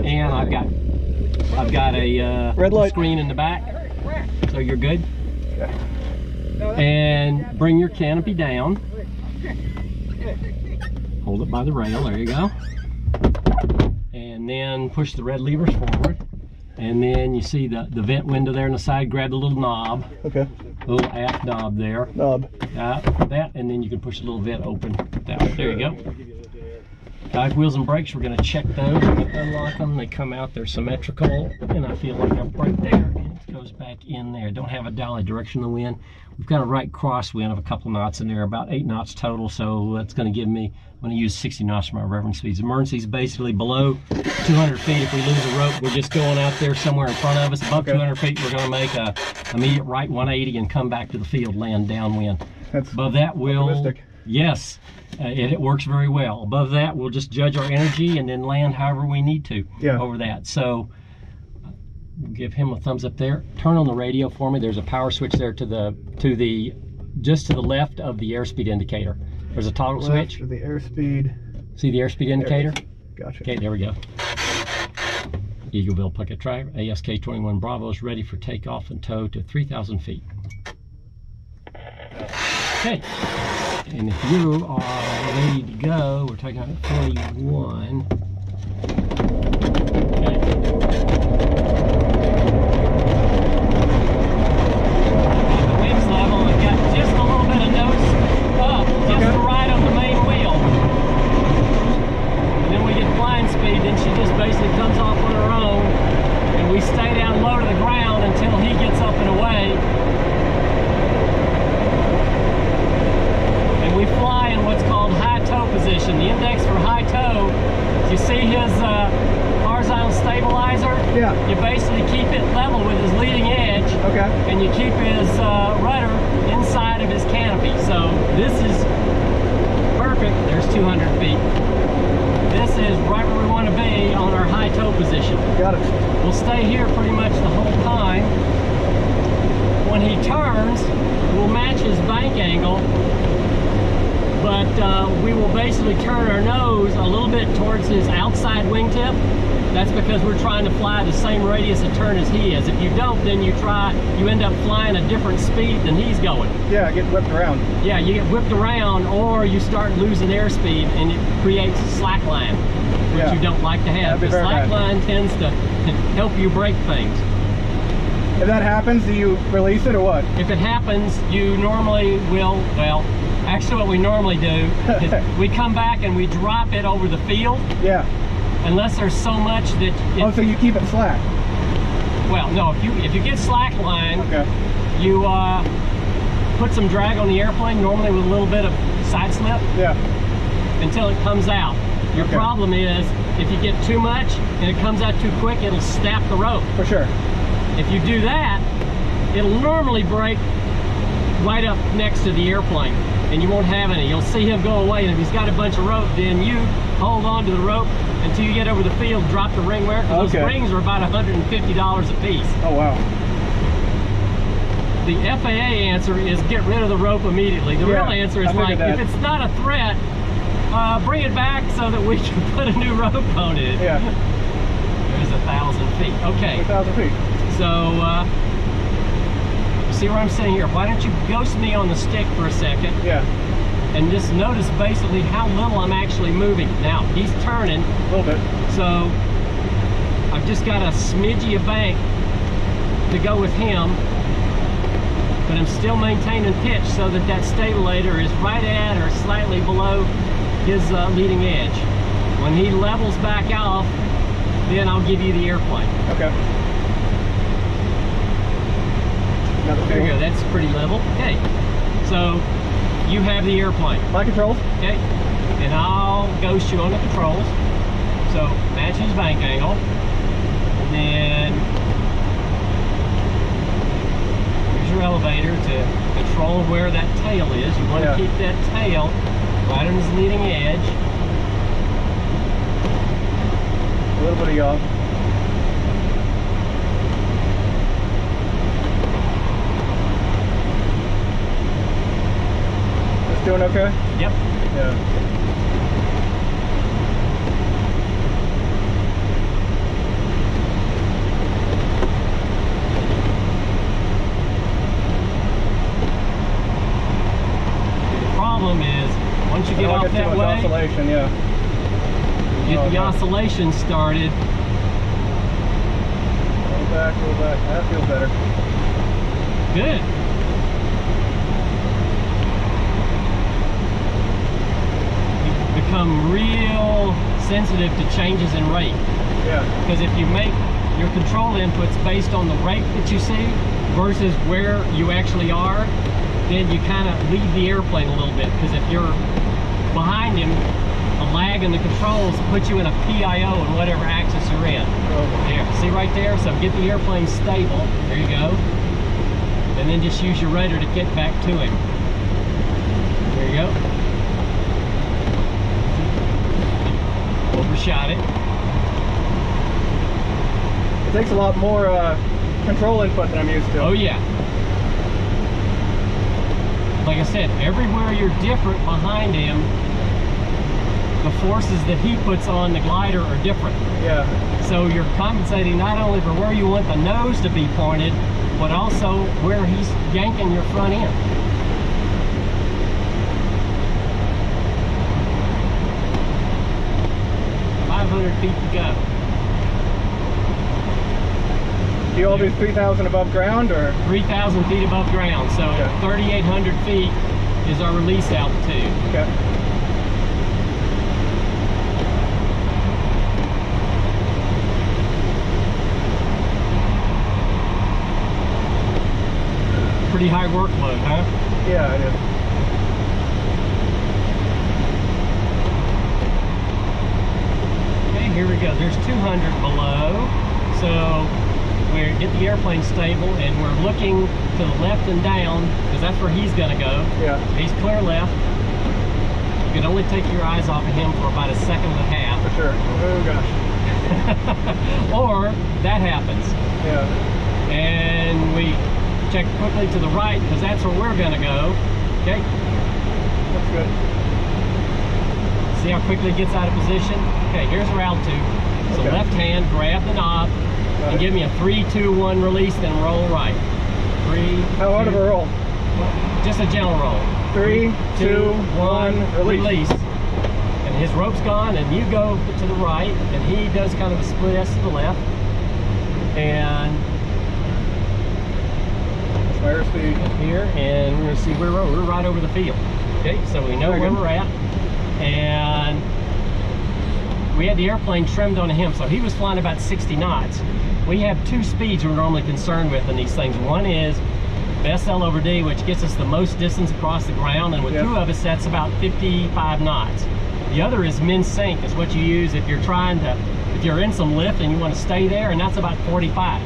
And I've got a red light screen in the back, so you're good. Okay. And bring your canopy down. Hold it by the rail, there you go. And then push the red levers forward. And then you see the vent window there on the side, grab the little knob. Okay. Little aft knob there. Knob. That, and then you can push the little vent open. There you go. Guide wheels and brakes, we're going to check those. We're going to unlock them. They come out, they're symmetrical. And I feel like I'm right there. And it goes back in there. Don't have a dolly direction of the wind. We've got a right crosswind of a couple knots in there, about 8 knots total. So that's going to give me, I'm going to use 60 knots for my reference speeds. Emergency is basically below 200 feet. If we lose a rope, we're just going out there somewhere in front of us. Above 200 feet, we're going to make a immediate right 180 and come back to the field, land downwind. That's above that, we'll, optimistic. Yes, it works very well. Above that, we'll just judge our energy and then land however we need to over that. So we'll give him a thumbs up there. Turn on the radio for me. There's a power switch there just to the left of the airspeed indicator. There's a toggle switch. The airspeed. See the airspeed indicator? Gotcha. Okay, there we go. Eagleville Puckett Drive, ASK 21 Bravo is ready for takeoff and tow to 3,000 feet. Okay, and if you are ready to go, we're taking out at 41. You basically keep it level with his leading edge, and you keep his rudder inside of his canopy. So this is perfect. There's 200 feet. This is right where we want to be on our high tow position. Got it. We'll stay here pretty much the whole time. When he turns, we'll match his bank angle, but we will basically turn our nose a little bit towards his outside wingtip. That's because we're trying to fly the same radius of turn as he is. If you don't, then you end up flying a different speed than he's going. Yeah, get whipped around. Yeah, you get whipped around, or you start losing airspeed and it creates slack line, which you don't like to have. The slack line tends to help you break things. If that happens, do you release it or what? If it happens, you normally will, well, actually what we normally do is we come back and we drop it over the field. Yeah. Unless there's so much that so you keep it slack. Well, no, if you get slack line, you put some drag on the airplane, normally with a little bit of side slip. Yeah. Until it comes out. Your problem is if you get too much and it comes out too quick, it'll snap the rope. For sure. If you do that, it'll normally break right up next to the airplane, and you won't have any. You'll see him go away, and if he's got a bunch of rope, then you hold on to the rope until you get over the field, drop the ring wear, because those rings are about $150 a piece. Oh, wow. The FAA answer is get rid of the rope immediately. The real answer is like, if it's not a threat, bring it back so that we can put a new rope on it. Yeah. There's 1,000 feet. Okay. 1,000 feet. So, see where I'm sitting here? Why don't you ghost me on the stick for a second? Yeah. And just notice basically how little I'm actually moving. Now, he's turning. A little bit. So, I've just got a smidgy of bank to go with him. But I'm still maintaining pitch so that that stabilator is right at or slightly below his leading edge. When he levels back off, then I'll give you the airplane. Okay. There you go, that's pretty level. Okay, so you have the airplane. My controls. Okay, and I'll ghost you on the controls. So match his bank angle, and then here's your elevator to control where that tail is. You want to keep that tail right on his leading edge. A little bit of yaw. Doing okay? Yep. Yeah. oscillation, yeah. Get the oscillation started. Roll back, roll back. That feels better. Good. You become real sensitive to changes in rate. Yeah. Because if you make your control inputs based on the rate that you see versus where you actually are, then you kind of leave the airplane a little bit. Because if you're behind him, a lag in the controls puts you in a PIO in whatever axis you're in. There, see right there? So get the airplane stable. There you go. And then just use your rudder to get back to him. There you go. Overshot it. It takes a lot more control input than I'm used to. Oh yeah. Like I said, everywhere you're different behind him, the forces that he puts on the glider are different. Yeah. So you're compensating not only for where you want the nose to be pointed, but also where he's yanking your front end. Feet to go. Do you always 3,000 above ground, or? 3,000 feet above ground, so okay. 3,800 feet is our release altitude. Okay. Pretty high workload, huh? Yeah, it is. Here we go, there's 200 below, so we get the airplane stable and we're looking to the left and down because that's where he's going to go. Yeah. He's clear left. You can only take your eyes off of him for about a second and a half. For sure. Oh gosh. Or that happens. Yeah. And we check quickly to the right because that's where we're going to go. Okay. That's good. See how quickly it gets out of position? Okay, here's our altitude. So okay. Left hand, grab the knob, and give me a 3, 2, 1 release, then roll right. 3, How hard of a roll? Just a gentle roll. 3, 2, 1, release. And his rope's gone, and you go to the right, and he does kind of a split S to the left. And fire speed here, and we're going to see where we're right over the field. Okay, so we know where we're at. And we had the airplane trimmed on him, so he was flying about 60 knots. We have two speeds we're normally concerned with in these things. One is best L over D, which gets us the most distance across the ground, and with two of us, that's about 55 knots. The other is min sync, is what you use if you're trying to, if you're in some lift and you want to stay there, and that's about 45.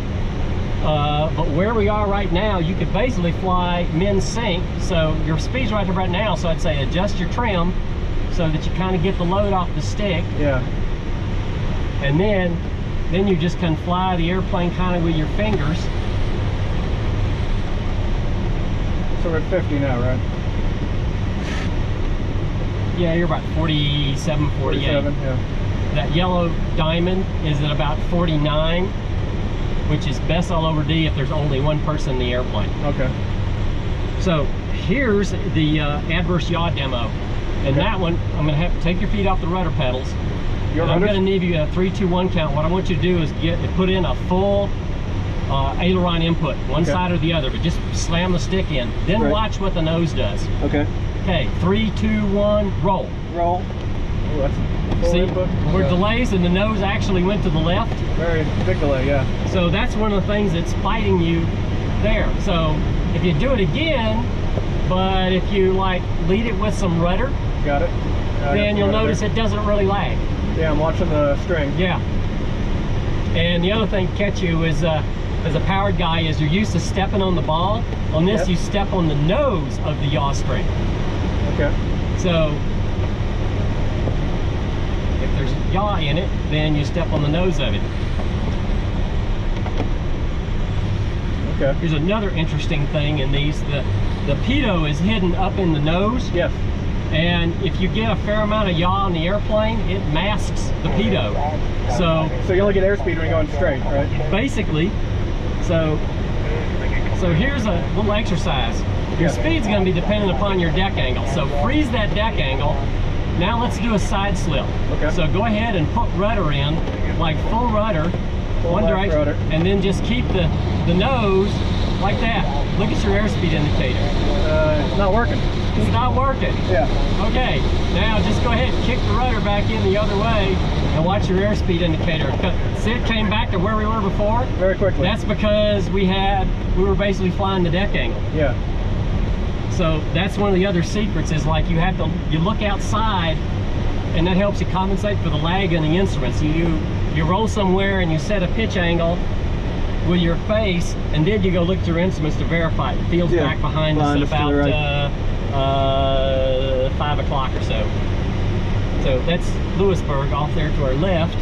But where we are right now, you could basically fly min sync, so your speed's right now, so I'd say adjust your trim so that you kind of get the load off the stick. Yeah. And then you just can fly the airplane kind of with your fingers. So we're at 50 now, right? Yeah, you're about 47, 48. 47, yeah. That yellow diamond is at about 49, which is best all over D if there's only one person in the airplane. Okay. So here's the adverse yaw demo. And that one, I'm going to have to take your feet off the rudder pedals. I'm going to need you a 3, 2, 1 count. What I want you to do is put in a full aileron input, one side or the other, but just slam the stick in. Then watch what the nose does. Okay. Okay, 3, 2, 1, roll. Roll. Oh, that's full input. We're delays and the nose actually went to the left. Very big delay, yeah. So that's one of the things that's fighting you there. So if you do it again, but if you like lead it with some rudder, got it. Then you'll notice it doesn't really lag. Yeah, I'm watching the string. Yeah. And the other thing to catch you is, as a powered guy, is you're used to stepping on the ball. On this, you step on the nose of the yaw string. Okay. So if there's yaw in it, then you step on the nose of it. Okay. Here's another interesting thing in these. The pitot is hidden up in the nose. Yes. And if you get a fair amount of yaw on the airplane, it masks the pitot. So you only get airspeed when you're going straight, right? Basically. So here's a little exercise. Your speed's going to be dependent upon your deck angle. So freeze that deck angle Now let's do a side slip. Okay. So go ahead and put rudder in, like full rudder, one direction, rudder. and then just keep the nose like that. Look at your airspeed indicator. It's not working. It's not working. Yeah. Okay, now just go ahead and kick the rudder back in the other way and watch your airspeed indicator. See, it came back to where we were before? Very quickly. That's because we were basically flying the deck angle. Yeah. So that's one of the other secrets is like you look outside, and that helps you compensate for the lag in the instruments. You roll somewhere and you set a pitch angle with your face, and then you go look at your instruments to verify it. The field's back behind us at about 5 o'clock or so. So that's Lewisburg off there to our left.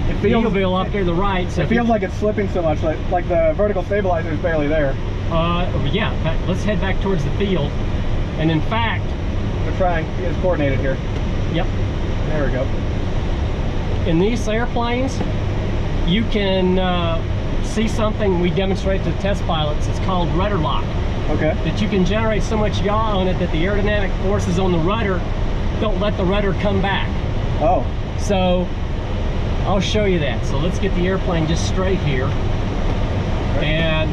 It feels Eagleville up there to the right. So it feels like it's slipping so much, like the vertical stabilizer is barely there. Yeah, in fact, let's head back towards the field. And in fact, we're trying to get it coordinated here. Yep. There we go. In these airplanes, you can see something we demonstrate to test pilots. It's called rudder lock. Okay. That you can generate so much yaw on it that the aerodynamic forces on the rudder don't let the rudder come back. Oh. So I'll show you that. So let's get the airplane just straight here. And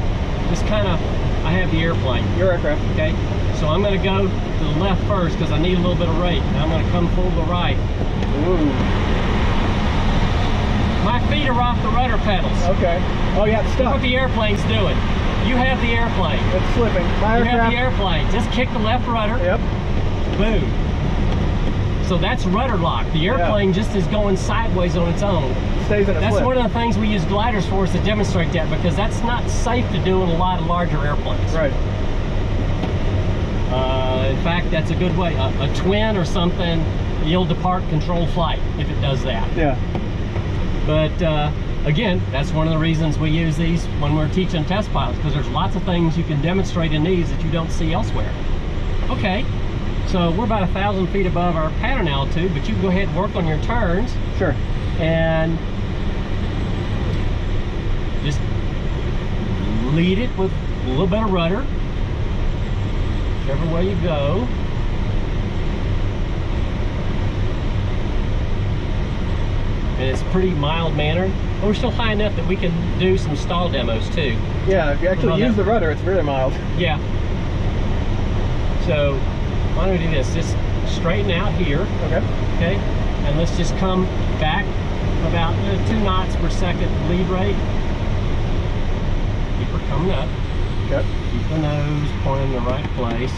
just kind of, I have the airplane. Your aircraft. Okay. So I'm going to go to the left first because I need a little bit of rate. Now I'm going to come full to the right. Ooh. My feet are off the rudder pedals. Okay. Oh yeah, it's stuck. Look what the airplane's doing. You have the airplane. It's slipping. You have the airplane. Just kick the left rudder. Yep. Boom. So that's rudder lock. The airplane just is going sideways on its own. It stays in a That's flip. one of the things we use gliders for, is to demonstrate that, because that's not safe to do in a lot of larger airplanes. Right. In fact, that's a good way. A twin or something, you'll depart controlled flight if it does that. Yeah. But again, that's one of the reasons we use these when we're teaching test pilots, because there's lots of things you can demonstrate in these that you don't see elsewhere. Okay, so we're about 1,000 feet above our pattern altitude, but you can go ahead and work on your turns. Sure. And just lead it with a little bit of rudder, whichever way you go. And it's pretty mild mannered. But we're still high enough that we can do some stall demos too. Yeah, if you actually use the rudder, it's really mild. Yeah. So why don't we do this? Just straighten out here. Okay. Okay. And let's just come back about 2 knots per second lead rate. Keep her coming up. Okay. Keep the nose pointing in the right place.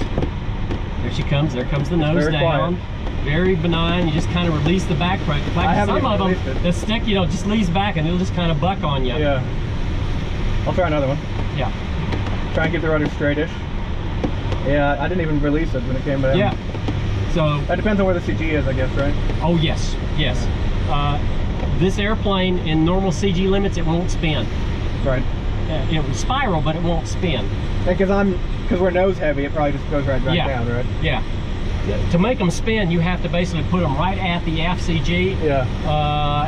There she comes. There comes the nose down. Quiet. Very benign. You just kind of release the back brake. In fact, some of them, the stick, just leaves back and it'll just kind of buck on you. Yeah. I'll try another one. Yeah. Try and get the rudder straightish. Yeah, I didn't even release it when it came down. Yeah. So that depends on where the CG is, I guess, right? Oh yes, yes. This airplane in normal CG limits, it won't spin. Right. It will spiral, but it won't spin. Because we're nose heavy, it probably just goes right back down, right? Yeah. To make them spin, you have to basically put them right at the FCG. Yeah.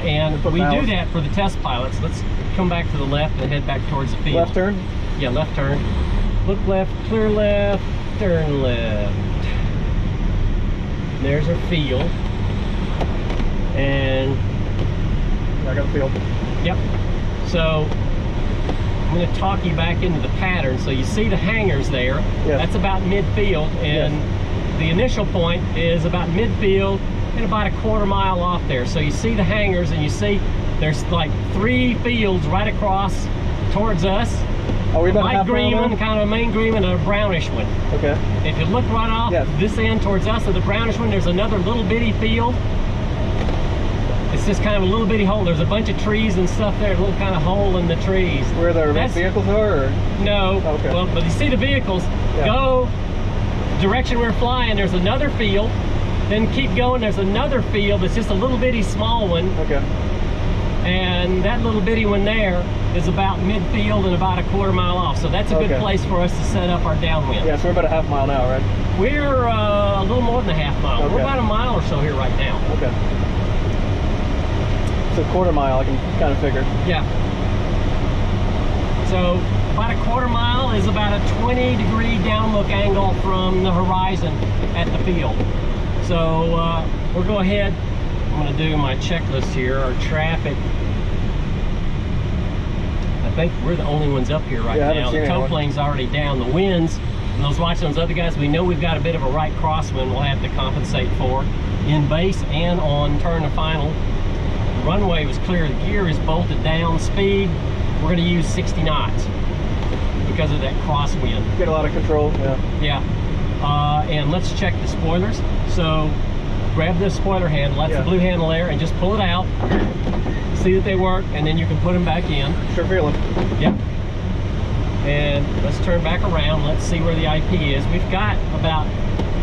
And we do that for the test pilots. Let's come back to the left and head back towards the field. Left turn? Yeah, left turn. Look left, clear left, turn left. There's our field. And I got the field. Yep. So I'm going to talk you back into the pattern. So you see the hangars there. Yes. That's about midfield, and the initial point is about midfield and about 1/4 mile off there. So you see the hangars, and you see there's like 3 fields right across towards us. Are we a about light green one, kind of a main green, and a brownish one. Okay. If you look right off this end towards us of the brownish one, there's another little bitty field. It's just kind of a little bitty hole. There's a bunch of trees and stuff there, a little kind of hole in the trees. Where the vehicles are? Or? No. Okay. Well, but you see the vehicles. Go direction we're flying, there's another field. Then keep going, there's another field. It's just a little bitty small one. Okay. And that little bitty one there is about midfield and about 1/4 mile off. So that's a good place for us to set up our downwind. Yeah, so we're about a 1/2 mile now, right? We're a little more than a 1/2 mile. Okay. We're about a mile or so here right now. Okay. So 1/4 mile, I can kind of figure. Yeah. So about 1/4 mile is about a 20-degree downlook angle from the horizon at the field. So we'll go ahead. I'm going to do my checklist here. Our traffic. I think we're the only ones up here right now. The tow plane's already down. The winds, and those watching those other guys, we know we've got a bit of a right crosswind we'll have to compensate for in base and on turn to final. The runway was clear. The gear is bolted down. Speed, we're going to use 60 knots because of that crosswind. Get a lot of control. Yeah. And let's check the spoilers. So grab the spoiler handle, that's the blue handle there, and just pull it out. See that they work, and then you can put them back in. Sure feeling. Yep. And let's turn back around. Let's see where the IP is. We've got about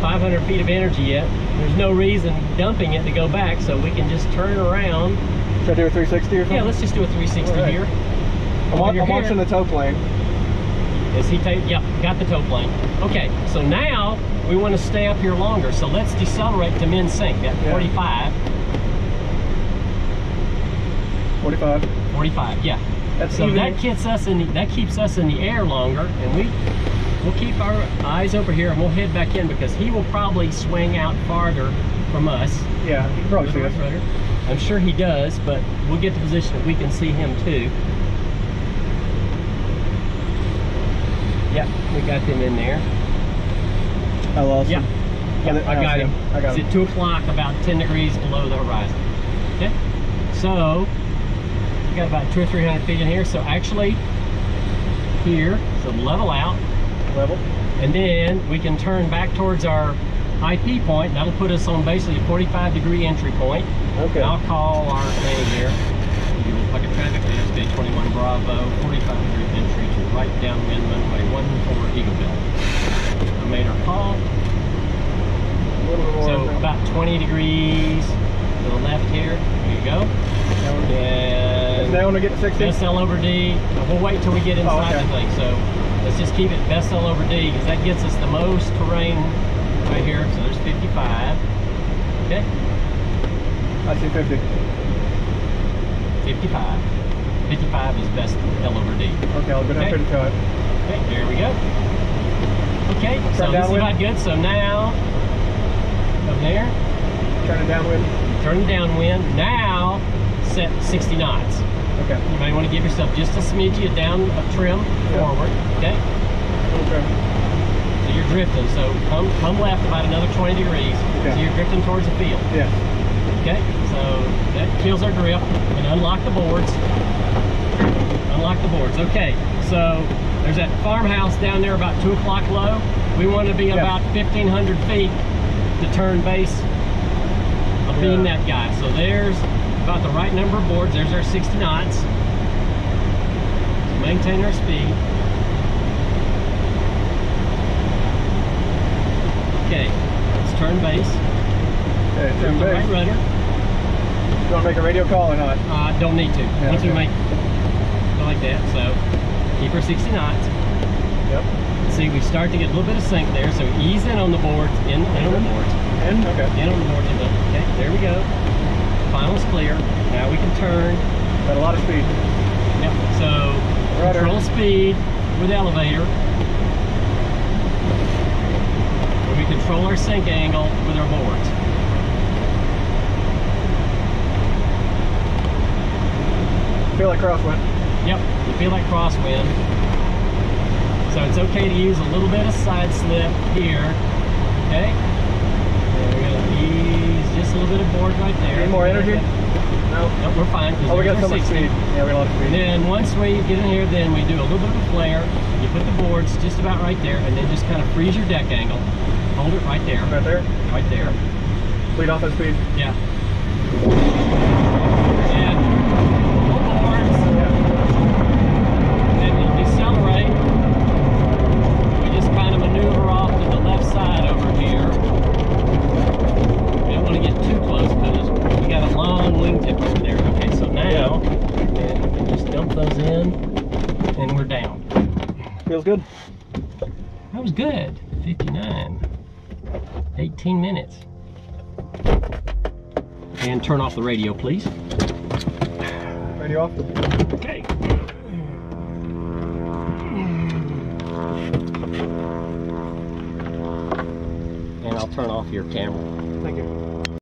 500 feet of energy yet. There's no reason dumping it to go back, so we can just turn around. Should I do a 360 or something? Yeah, let's just do a 360 here. I'm watching the tow plane. Is he taking? Yep, got the tow plane. Okay, so now we want to stay up here longer. So let's decelerate to min sync at 45. 45. 45, yeah. That's so even. that keeps us in the air longer, and we'll keep our eyes over here, and we'll head back in because he will probably swing out farther from us. Yeah, you can probably see us. I'm sure he does, but we'll get to the position that we can see him too. Yep, we got them in there. I lost him. Yeah, I got him. He's at 2 o'clock, about 10 degrees below the horizon. Okay, so we got about 200 or 300 feet in here. So actually, here, so level out. Level. And then we can turn back towards our IP point. That'll put us on basically a 45-degree entry point. Okay. And I'll call our thing here. Puckett traffic, SK 21 Bravo, 45-degree entry to right downwind runway 14 Eagleville. I made our call. So about 20 degrees to the left here. There you go. And now when we get to 60? best L over D. We'll wait till we get inside the thing. So let's just keep it best L over D because that gets us the most terrain right here. So there's 55. Okay. I see 50. 55. 55 is best L over D. Okay, I'll go down 55. Okay, there we go. Okay, so this is about good. So now, up there. Turn it downwind. Turn it downwind. Now, set 60 knots. Okay. You might want to give yourself just a smidge down a trim forward. Okay. Okay. So you're drifting. So come left about another 20 degrees. Okay. So you're drifting towards the field. Yeah. Okay. So that kills our grip. And unlock the boards. Unlock the boards. Okay. So there's that farmhouse down there about 2 o'clock low. We want to be about 1,500 feet to turn base of being that guy. So there's about the right number of boards. There's our 60 knots. So maintain our speed. Okay, let's turn base. Okay, turn base. Right rudder. You want to make a radio call or not? Don't need to. Once we make go like that, so keep our 60 knots. Yep. See, we start to get a little bit of sink there, so ease in on the boards, in on the boards. In? Okay. In on the boards, okay, there we go. Final's clear. Now we can turn. Got a lot of speed. Yep, so Rudder. Control speed with elevator. And we control our sink angle with our boards. Feel like crosswind. Yep, you feel like crosswind. So it's okay to use a little bit of side slip here, okay? And we're gonna ease just a little bit of board right there. Need more energy? No. Nope, we're fine. Oh, we got so much speed. Yeah, we got a lot of speed. And then once we get in here, then we do a little bit of a flare. You put the boards just about right there, and then just kind of freeze your deck angle. Hold it right there. Right there? Right there. Lead off that speed. Yeah. And pull boards. Then you decelerate. We just kind of maneuver off to the left side over here. We don't want to get too close because we got a long wingtip over there. Okay, so now and we can just dump those in, and we're down. Feels good. That was good. 59. 18 minutes. And turn off the radio, please. Radio off. Okay. And I'll turn off your camera. Thank you.